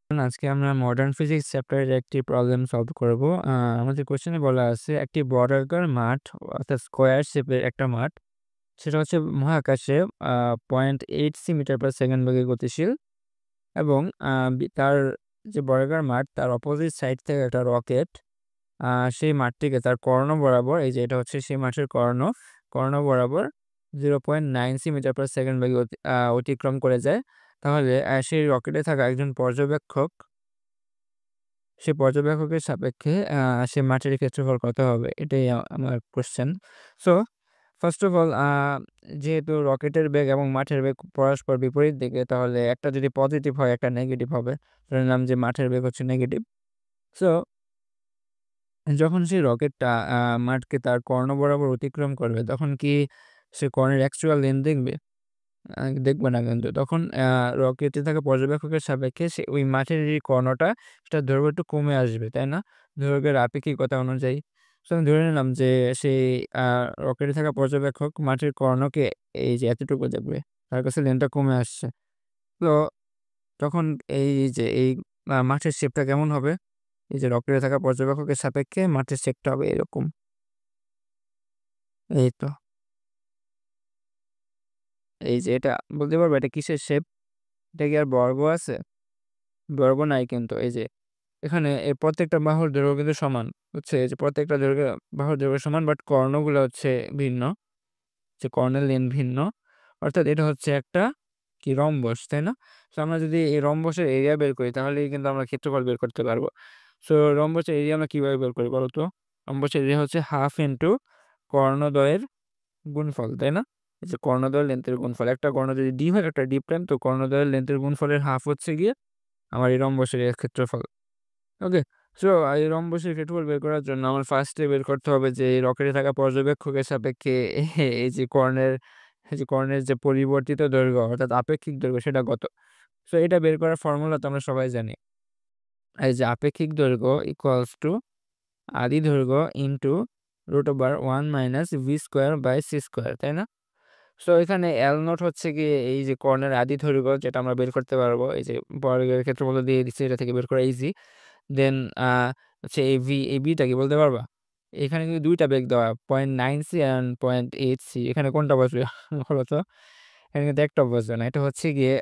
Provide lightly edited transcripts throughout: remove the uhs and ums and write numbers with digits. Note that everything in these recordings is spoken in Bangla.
আজকে আমরা মডার্ন ফিজিক্স চ্যাপ্টারের একটি প্রবলেম সলভ করব। আমাদের কোয়েশ্চেনে বলা আছে একটি বর্গাকার মাঠ অর্থাৎ স্কোয়ার শেপের একটা মাঠ সেটা হচ্ছে মহাকাশে 0.8 মিটার পার সেকেন্ড বেগে গতিশীল এবং তার যে বর্গাকার মাঠ তার অপোজিট সাইড থেকে একটা রকেট সেই মাঠটিকে তার কর্ণ বরাবর, এই যে এটা হচ্ছে সেই মাঠের কর্ণ বরাবর 0.9 মিটার পার সেকেন্ড বেগে অতিক্রম করে যায়। তাহলে সেই রকেটে থাকা একজন পর্যবেক্ষক, সে পর্যবেক্ষকের সাপেক্ষে সে মাঠের ক্ষেত্রফল কত হবে? এটাই আমার question. So first of all, যেহেতু রকেটের বেগ এবং মাঠের বেগ পরস্পর বিপরীত দিকে, তাহলে একটা যদি পজিটিভ হয় একটা নেগেটিভ হবে। ধরে নিলাম যে মাঠের বেগ হচ্ছে নেগেটিভ। সো যখন সেই রকেটটা মাঠকে তার কর্ণ বরাবর অতিক্রম করবে, তখন কি সে কর্ণের অ্যাকচুয়াল লেন্থ দেখবে? দেখবে না কিন্তু। তখন রকেটে থাকা পর্যবেক্ষকের সাপেক্ষে সে ওই মাঠের যে কর্ণটা, সেটার দৈর্ঘ্য একটু কমে আসবে, তাই না? দৈর্ঘ্যের আপেক্ষিকতা অনুযায়ী। সো আমি ধরে নিলাম যে সেই আ রকেটে থাকা পর্যবেক্ষক মাঠের কর্ণকে এই যে এতটুকু দেখবে। তার কাছে লেন্থটা কমে আসছে। তো তখন এই যে এই মাঠের শেপটা কেমন হবে? এই যে রকেটে থাকা পর্যবেক্ষকের সাপেক্ষে মাঠের শেপটা হবে এরকম। এই তো। এই যে এটা বলতে পারবা এটা কিসের শেপ? এটা কি আর বর্গ আছে? বর্গ নাই কিন্তু। এই যে এখানে এই প্রত্যেকটা বাহুর দৈর্ঘ্য কিন্তু সমান। হচ্ছে এই যে প্রত্যেকটা বাহুর দৈর্ঘ্য সমান, বাট কর্ণগুলো হচ্ছে ভিন্ন। যে কর্ণের লেন্থ ভিন্ন। অর্থাৎ এটা হচ্ছে একটা কি রম্বস, তাই না? সো আমরা যদি এই রম্বসের এরিয়া বের করি তাহলেই কিন্তু আমরা ক্ষেত্রফল বের করতে পারবো। সো রম্বসের এরিয়া আমরা কিভাবে বের করি বলো তো? রম্বসের এরিয়া হচ্ছে হাফ ইনটু কর্ণদ্বয়ের গুণফল, তাই না? এই যে কর্ণদ্বয়ের লেন্থের গুণফল। একটা কর্ণ যদি ডি হয় একটা ডি প্রাইম, তো কর্ণদ্বয়ের লেন্থের গুণফলের হাফ হচ্ছে গিয়ে আমার এই রম্বসের এর ক্ষেত্রফল। ওকে। সো এই রম্বসের ক্ষেত্রফল বের করার জন্য আমার ফার্স্টে বের করতে হবে যে এই রকেটে থাকা পর্যবেক্ষকের সাপেক্ষে এই যে কর্ণের যে পরিবর্তিত দৈর্ঘ্য অর্থাৎ আপেক্ষিক দৈর্ঘ্য সেটা কত। সো এটা বের করার ফর্মুলা তো আমরা সবাই জানি। এই যে আপেক্ষিক দৈর্ঘ্য ইকুয়ালস টু আদি দৈর্ঘ্য ইনটু √1 - v²/c², তাই না? সো এখানে এল নট হচ্ছে গিয়ে এই যে কর্ণের আদি দৈর্ঘ্য, যেটা আমরা বের করতে পারবো। এই যে বর্গের ক্ষেত্রফল দিয়ে দিচ্ছি, এটা থেকে বের করা ইজি। দেন হচ্ছে এই বিটা কি বলতে পারবা? এখানে কিন্তু ২ টা বেগ দেওয়া 0.9c অ্যান্ড 0.8c, এখানে কোনটা বসবে বলো তো? এখানে কিন্তু একটা বসবে না। এটা হচ্ছে গিয়ে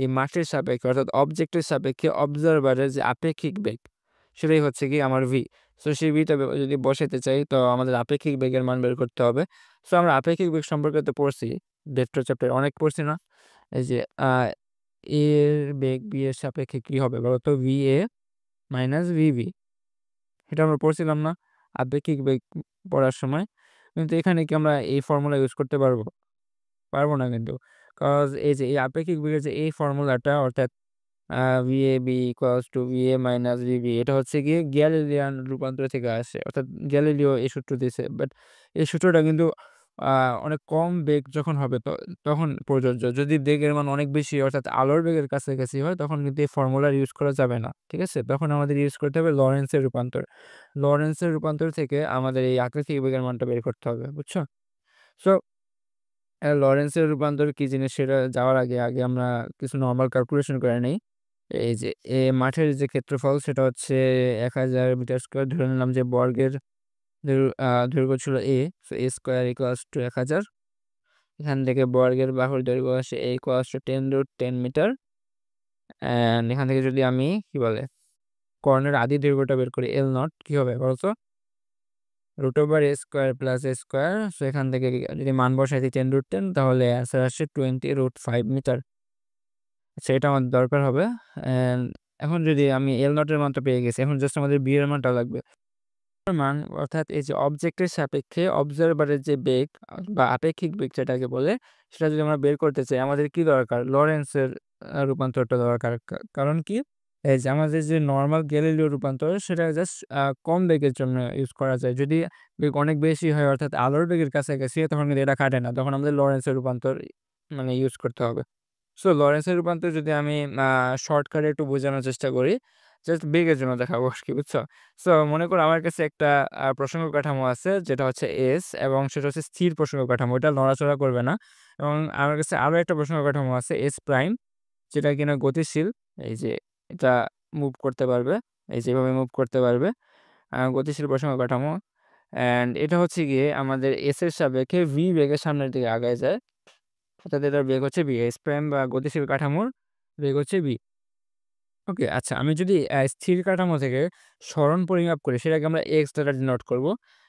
এই মাঠের সাপেক্ষে অর্থাৎ অবজেক্টের সাপেক্ষে অবজারভারের যে আপেক্ষিক বেগ, সেটাই হচ্ছে গিয়ে আমার ভি। সো সেই ভিটা যদি বসাতে চাই তো আমাদের আপেক্ষিক বেগের মান বের করতে হবে। সো আমরা আপেক্ষিক বেগ সম্পর্কে তো পড়ছি, ভেক্টর চ্যাপ্টারে অনেক পড়ছি না? এই যে এ এর বেগ বি এর সাপেক্ষে কি হবে বলো তো? VA - VB, এটা আমরা পড়ছিলাম না আপেক্ষিক বেগ পড়ার সময়? কিন্তু এখানে কি আমরা এই ফর্মুলা ইউজ করতে পারবো? পারবো না কিন্তু। কজ এই যে এই আপেক্ষিক বেগের যে এই ফর্মুলাটা, অর্থাৎ VAB = VA - VB, এটা হচ্ছে গিয়ে গ্যালিলিয়ান রূপান্তর থেকে আসে। অর্থাৎ গ্যালিলিও এই সূত্র দিয়েছে। বাট এই সূত্রটা কিন্তু আ অনেক কম বেগ যখন হবে তখন প্রযোজ্য। যদি বেগের মান অনেক বেশি অর্থাৎ আলোর বেগের কাছাকাছি হয়, তখন কিন্তু এই ফর্মুলা ইউজ করা যাবে না। ঠিক আছে? তখন আমাদের ইউজ করতে হবে লরেন্সের রূপান্তর। লরেন্সের রূপান্তর থেকে আমাদের এই আপেক্ষিক বেগের মানটা বের করতে হবে। বুঝছো? সো লরেন্সের রূপান্তর কি জিনিস সেটা যাওয়ার আগে আমরা কিছু নরমাল ক্যালকুলেশন করে নেই। এই যে মাঠের যে ক্ষেত্রফল সেটা হচ্ছে ১,০০০ মিটার স্কয়ার। ধরে নিলাম যে বর্গের দৈর্ঘ্য ছিল a, সো a² = ১,০০০। এখান থেকে বর্গের বাহুর দৈর্ঘ্য আসে a = 10√10 মিটার। অ্যান্ড এখান থেকে যদি আমি কি বলে কর্ণের আদি দৈর্ঘ্যটা বের করি L নট, কি হবে বলো তো? √a² + a²। সো এখান থেকে যদি মান বসাই দিই 10√10, তাহলে অ্যান্সার আসে 20√5 মিটার। আচ্ছা, এটা আমার দরকার হবে। অ্যান্ড এখন যদি আমি L নট এর মানটা পেয়ে গেছি, এখন জাস্ট আমাদের B এর মানটা লাগবে। মান অর্থাৎ এই যে অবজেক্টের সাপেক্ষে অবজারভারের যে বেগ বা আপেক্ষিক বেগ যেটাকে বলে, সেটা যদি আমরা বের করতে চাই আমাদের কি দরকার? লরেন্সের রূপান্তরটা দরকার। কারণ কি? এই যে আমাদের যে নরমাল গ্যালিলিও রূপান্তর সেটা জাস্ট কম বেগের জন্য ইউজ করা যায়। যদি বেগ অনেক বেশি হয় অর্থাৎ আলোর বেগের কাছাকাছি, তখন কিন্তু এটা খাটে না। তখন আমাদের লরেন্সের রূপান্তর মানে ইউজ করতে হবে। সো লরেন্সের রূপান্তর যদি আমি শর্টকাটে একটু বোঝানোর চেষ্টা করি, জাস্ট বেগের জন্য দেখাবো আরকি, বুঝছো? সো মনে করো আমার কাছে একটা প্রসঙ্গ কাঠামো আছে যেটা হচ্ছে S, এবং সেটা হচ্ছে স্থির প্রসঙ্গ কাঠামো। এটা নড়াচড়া করবে না। এবং আমার কাছে আরো একটা প্রসঙ্গ কাঠামো আছে S প্রাইম, যেটা কিনা গতিশীল। এই যে এটা মুভ করতে পারবে, এই যেভাবে মুভ করতে পারবে গতিশীল প্রসঙ্গ কাঠামো। অ্যান্ড এটা হচ্ছে গিয়ে আমাদের এস এর সাপেক্ষে ভি বেগের সামনের দিকে আগায় যায়, অর্থাৎ এটার বেগ হচ্ছে ভি। এস প্রাইম বা গতিশীল কাঠামোর বেগ হচ্ছে ভি। ওকে, আচ্ছা আমি যদি স্থির কাঠামো থেকে সরণ পরিমাপ করি সেটাকে আমরা এক্স দ্বারা ডিনোট করব।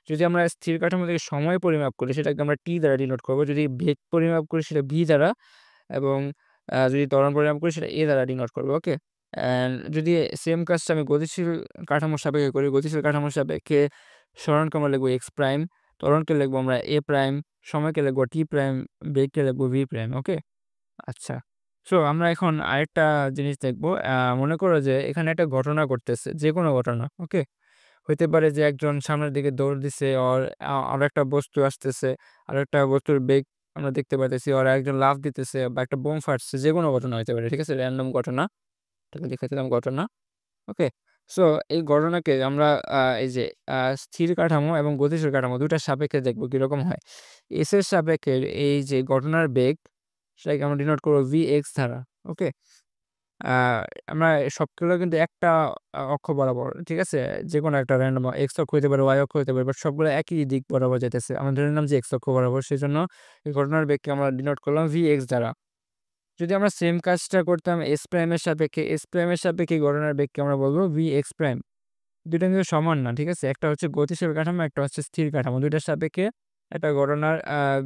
যদি আমরা স্থির কাঠামো থেকে সময় পরিমাপ করি সেটাকে আমরা টি দ্বারা ডিনোট করব। যদি বেগ পরিমাপ করি সেটা ভি দ্বারা, এবং যদি ত্বরণ পরিমাপ করি সেটা এ দ্বারা ডিনোট করব। ওকে, অ্যান্ড যদি সেম কাজটা আমি গতিশীল কাঠামোর সাপেক্ষে করি, গতিশীল কাঠামোর সাপেক্ষে সরণকে আমরা লিখবো এক্স প্রাইম, ত্বরণকে লিখবো আমরা এ প্রাইম, সময়কে লিখবো টি প্রাইম, বেগকে লিখবো ভি প্রাইম। ওকে, আচ্ছা। সো আমরা এখন আরেকটা জিনিস দেখব। মনে করো যে এখানে একটা ঘটনা ঘটতেছে, যেকোনো ঘটনা। ওকে, হইতে পারে যে একজন সামনের দিকে দৌড় দিছে, ওর আরো একটা বস্তু আসতেছে, আরো একটা বস্তুর বেগ আমরা দেখতে পাইতেছি, ওর একজন লাফ দিতেছে বা একটা বোম ফাটছে, যেকোনো ঘটনা হইতে পারে। ঠিক আছে, র্যান্ডম ঘটনা, তাকে লিখেছিলাম ঘটনা। ওকে, সো এই ঘটনাকে আমরা এই যে স্থির কাঠামো এবং গতিশীল কাঠামো দুটার সাপেক্ষে দেখবো কিরকম হয়। এস এর সাপেক্ষে এই যে ঘটনার বেগ সেটাকে আমরা ডিনোট করবো ভি এক্স দ্বারা। ওকে, আমরা সবগুলো কিন্তু একটা অক্ষ বরাবর, ঠিক আছে? যেকোনো একটা র্যান্ডম এক্স অক্ষ হইতে পারে, ওয়াই অক্ষ হইতে পারে, বাট সবগুলো একই দিক বরাবর যাইতেছে। আমরা ধরে নিলাম যে এক্স অক্ষ বরাবর, সেজন্য এই ঘটনার বেগকে আমরা ডিনোট করলাম ভি এক্স দ্বারা। যদি আমরা সেম কাজটা করতাম এস প্রাইমের সাপেক্ষে, এস প্রাইমের সাপেক্ষে ঘটনার বেগকে আমরা বলবো ভি এক্স প্রাইম। দুইটা কিন্তু সমান না, ঠিক আছে? একটা হচ্ছে গতিশীল কাঠামো, একটা হচ্ছে স্থির কাঠামো। দুইটার সাপেক্ষে একটা ঘটনার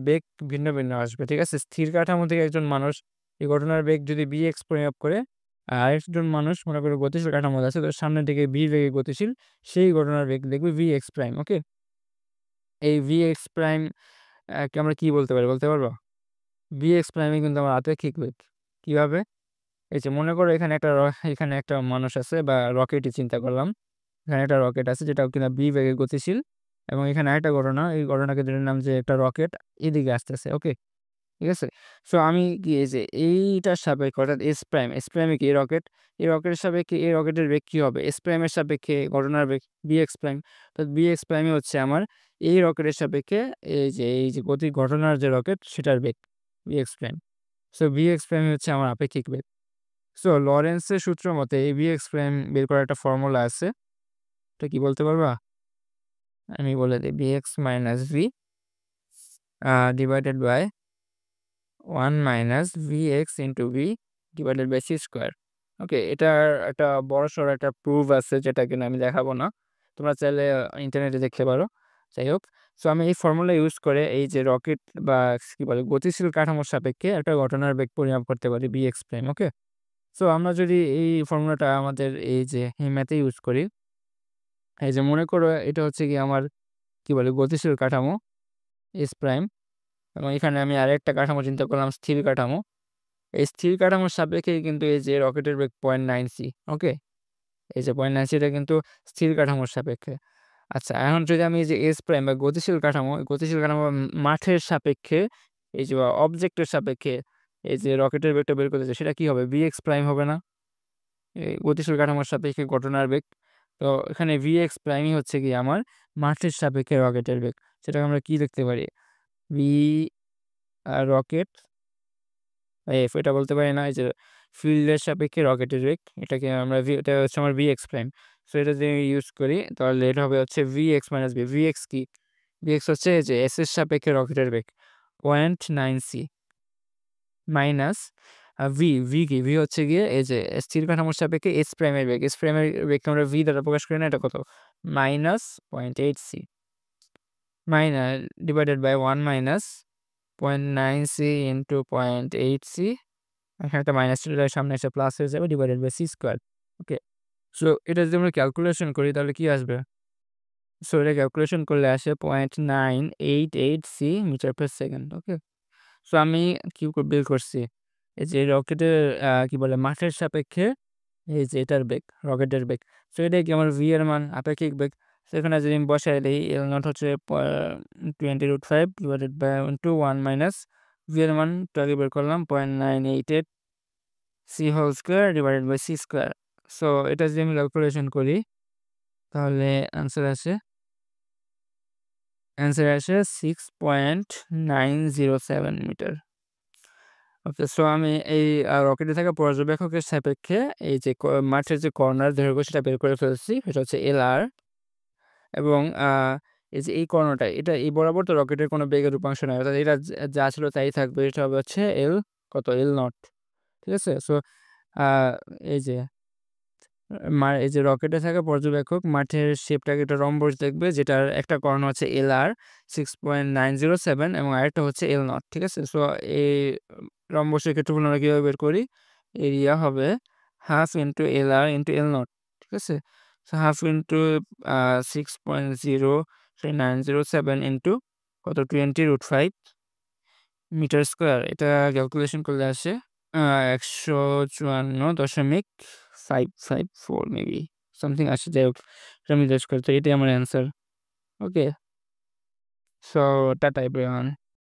বেগ ভিন্ন ভিন্ন আসবে, ঠিক আছে? স্থির কাঠামো থেকে একজন মানুষ এই ঘটনার বেগ যদি বি এক্স পরিমাপ করে, আরেকজন মানুষ মনে করো গতিশীল কাঠামো আছে, তো সামনের দিকে বি বেগে গতিশীল, সেই ঘটনার বেগ দেখবে ভি এক্স প্রাইম। ওকে, এই ভি এক্স প্রাইম কে আমরা কি বলতে পারি, বলতে পারবো? ভি এক্স প্রাইমে কিন্তু আমার আপেক্ষিক বেগ। কিভাবে? এই যে মনে করো এখানে একটা মানুষ আছে, বা রকেটই চিন্তা করলাম। এখানে একটা রকেট আছে যেটা কিনা বি বেগে গতিশীল, এবং এখানে আরেকটা ঘটনা, এই ঘটনাকে ধরে নিলাম যে একটা রকেট এদিকে আসতেছে। ওকে, ঠিক আছে? সো আমি কি এই যে এইটার সাপেক্ষে, অর্থাৎ এস প্রাইমে কি এই রকেটের সাপেক্ষে এই রকেটের বেগ কি হবে? এস প্রাইমের সাপেক্ষে ঘটনার বেগ বি এক্স প্রাইম। অর্থাৎ বি এক্স প্রাইমে হচ্ছে আমার এই রকেটের সাপেক্ষে এই যে ঘটনার যে রকেট সেটার বেগ v x prime. So v x prime হচ্ছে আমার আপেক্ষিক বেগ। সো লরেন্সের সূত্র মতে এই বি এক্স প্রাইম বের করার একটা ফর্মুলা আছে, এটা কি বলতে পারবা? আমি বলে দিই, bx minus v divided by 1 minus vx into v divided by C square. Okay, এটার একটা বড়সড় একটা প্রুফ আছে যেটা কিনা আমি দেখাবো না, তোমরা চাইলে ইন্টারনেটে দেখতে পারো। যাই হোক, সো আমি এই ফর্মুলা ইউজ করে এই যে রকেট বা কি বলে গতিশীল কাঠামোর সাপেক্ষে একটা ঘটনার বেগ পরিমাপ করতে পারি bx প্রাইম। ওকে, সো আমরা যদি এই ফর্মুলাটা আমাদের এই যে ম্যাথে ইউজ করি, এই যে মনে করো এটা হচ্ছে কি আমার কি বলে গতিশীল কাঠামো এস প্রাইম, এবং এখানে আমি আরেকটা কাঠামো চিন্তা করলাম স্থির কাঠামো। এই স্থির কাঠামোর সাপেক্ষে কিন্তু এই যে রকেটের বেগ 0.9 c। ওকে, এই যে 0.9 c এটা কিন্তু স্থির কাঠামোর সাপেক্ষে। আচ্ছা, এখন যদি আমি এই যে এস প্রাইম বা গতিশীল কাঠামো মাঠের সাপেক্ষে, এই যে অবজেক্টের সাপেক্ষে এই যে রকেটের বেগটা বের করতেছে, সেটা কি হবে? vx প্রাইম হবে না? এই গতিশীল কাঠামোর সাপেক্ষে ঘটনার বেগ। তো এখানে vx প্রাইমই হচ্ছে কি আমার মাঠের সাপেক্ষে রকেটের বেগ। সেটাকে আমরা কি লিখতে পারি? ভি রকেট এফ, এটা বলতে পারি না? এই যে ফিল্ডের সাপেক্ষে রকেটের বেগ, এটাকে আমরা এটা হচ্ছে আমার ভি এক্স প্রাইম। সো এটা যদি ইউজ করি তাহলে এটা হবে হচ্ছে V x minus V. V x কি? ভি এক্স হচ্ছে যে এস এর সাপেক্ষে রকেটের বেগ 0.9 c মাইনাস ভি কি? ভি হচ্ছে গিয়ে এই যে স্থির কাঠামোর সাপেক্ষে এস প্রাইমের বেগ। এস প্রাইমের বেগকে আমরা ভি দ্বারা প্রকাশ করি না, এটা কত? Minus 0.8 c minus divided by 1 minus 0.9 c into 0.8 c, এখানে একটা মাইনাস চলে সামনে এসে প্লাস হয়ে যাবে, divided by C square. Okay, so এটা যদি আমরা ক্যালকুলেশন করি তাহলে কি আসবে? সো এটা ক্যালকুলেশন করলে আসে 0.988 c মিটার পার সেকেন্ড। ওকে, সো আমি কি বের করছি, এই যে রকেটের কি বলে মাঠের সাপেক্ষে এই যে এটার বেগ, রকেটের বেগ। সো এটাই কি আমার ভি এর মান, আপেক্ষিক বেগ। সেখানে যদি আমি বসাই দিই, এল নট হচ্ছে 20√5 ডিভাইডেড বাই 1 মাইনাস ভি এর মান আগে বের করলাম 0.988 C whole square divided by C square. So এটা যদি আমি ক্যালকুলেশন করি তাহলে অ্যান্সার আসে 6.907 মিটার। ওকে, সো আমি এই রকেটে থাকা পর্যবেক্ষকের সাপেক্ষে এই যে মাঠের যে কর্নার দৈর্ঘ্য সেটা বের করে ফেলছি, সেটা হচ্ছে LR। এবং এই যে এই কর্ণটা এটা এই বরাবর তো রকেটের কোনো বেগের উপাংশ নাই, অর্থাৎ এটা যা ছিল তাই থাকবে। এটা হবে হচ্ছে L কত L0, ঠিক আছে। সো এই যে এই যে রকেটে থাকা পর্যবেক্ষক মাঠের শেপটাকে একটা রম্বস দেখবে, যেটার একটা কর্ণ হচ্ছে LR 6.907 এবং আরেকটা হচ্ছে L0, ঠিক আছে। সো এই রম্বসের ক্ষেত্রফল আমরা কীভাবে বের করি? এরিয়া হবে half into LR into L0, ঠিক আছে। সো হাফ ইন্টু 6.0907 ইন্টু কত 20√5 মিটার স্কোয়ার। এটা ক্যালকুলেশন করলে আসে 154.554 মেবি সামথিং আসে, যাই হোক এটা আমি জিজ্ঞেস করি, তো এটাই আমার অ্যান্সার। ওকে, সো টাটা এভরিওয়ান।